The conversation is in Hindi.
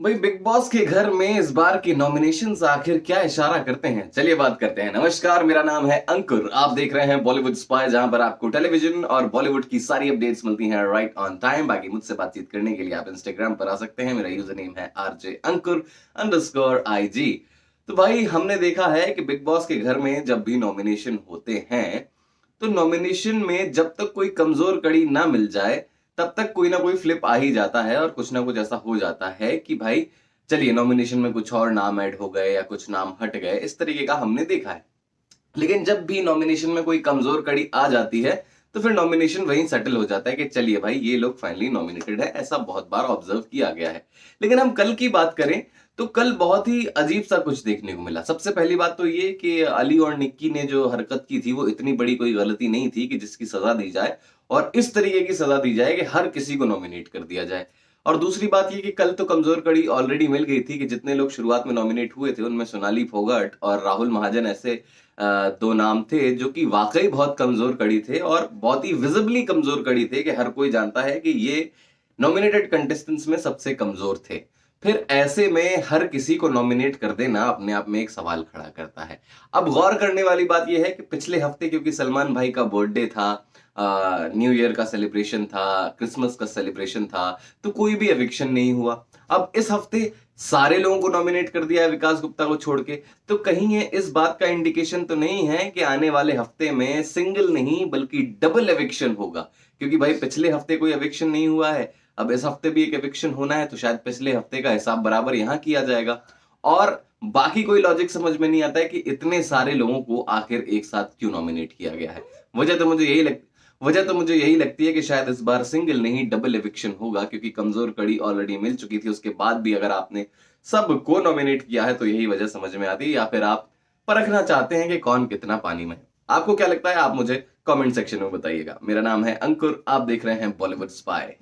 भाई बिग बॉस के घर में इस बार की नॉमिनेशंस आखिर क्या इशारा करते हैं, चलिए बात करते हैं। नमस्कार, मेरा नाम है अंकुर। आप देख रहे हैं बॉलीवुड स्पाई, जहां पर आपको टेलीविजन और बॉलीवुड की सारी अपडेट्स मिलती हैं राइट ऑन टाइम। बाकी मुझसे बातचीत करने के लिए आप इंस्टाग्राम पर आ सकते हैं। मेरा यूजर नेम है RJ अंकुर _IG। तो भाई हमने देखा है कि बिग बॉस के घर में जब भी नॉमिनेशन होते हैं तो नॉमिनेशन में जब तक कोई कमजोर कड़ी ना मिल जाए तब तक कोई ना कोई फ्लिप आ ही जाता है और कुछ ना कुछ ऐसा हो जाता है कि भाई चलिए नॉमिनेशन में कुछ और नाम ऐड हो गए या कुछ नाम हट गए, इस तरीके का हमने देखा है। लेकिन जब भी नॉमिनेशन में कोई कमजोर कड़ी आ जाती है तो फिर नॉमिनेशन वहीं सेटल हो जाता है कि चलिए भाई ये लोग फाइनली नॉमिनेटेड है। ऐसा बहुत बार ऑब्जर्व किया गया है। लेकिन हम कल की बात करें तो कल बहुत ही अजीब सा कुछ देखने को मिला। सबसे पहली बात तो ये कि अली और निक्की ने जो हरकत की थी वो इतनी बड़ी कोई गलती नहीं थी कि जिसकी सजा दी जाए और इस तरीके की सजा दी जाए कि हर किसी को नॉमिनेट कर दिया जाए। और दूसरी बात ये कि कल तो कमजोर कड़ी ऑलरेडी मिल गई थी कि जितने लोग शुरुआत में नॉमिनेट हुए थे उनमें सोनाली फोगाट और राहुल महाजन ऐसे दो नाम थे जो कि वाकई बहुत कमजोर कड़ी थे और बहुत ही विजिबली कमजोर कड़ी थे कि हर कोई जानता है कि ये नॉमिनेटेड कंटेस्टेंट्स में सबसे कमजोर थे। फिर ऐसे में हर किसी को नॉमिनेट कर देना अपने आप में एक सवाल खड़ा करता है। अब गौर करने वाली बात यह है कि पिछले हफ्ते क्योंकि सलमान भाई का बर्थडे था, न्यू ईयर का सेलिब्रेशन था, क्रिसमस का सेलिब्रेशन था, तो कोई भी एविक्शन नहीं हुआ। अब इस हफ्ते सारे लोगों को नॉमिनेट कर दिया है विकास गुप्ता को छोड़ के, तो कहीं ये इस बात का इंडिकेशन तो नहीं है कि आने वाले हफ्ते में सिंगल नहीं बल्कि डबल एविक्शन होगा। क्योंकि भाई पिछले हफ्ते कोई एविक्शन नहीं हुआ है, अब इस हफ्ते भी एक एविक्शन होना है तो शायद पिछले हफ्ते का हिसाब बराबर यहां किया जाएगा। और बाकी कोई लॉजिक समझ में नहीं आता है कि इतने सारे लोगों को आखिर एक साथ क्यों नॉमिनेट किया गया है। वजह तो मुझे यही लग वजह तो मुझे यही लगती है कि शायद इस बार सिंगल नहीं डबल एविक्शन होगा, क्योंकि कमजोर कड़ी ऑलरेडी मिल चुकी थी। उसके बाद भी अगर आपने सबको नॉमिनेट किया है तो यही वजह समझ में आती है, या फिर आप परखना चाहते हैं कि कौन कितना पानी में है। आपको क्या लगता है, आप मुझे कमेंट सेक्शन में बताइएगा। मेरा नाम है अंकुर, आप देख रहे हैं बॉलीवुड स्पाई।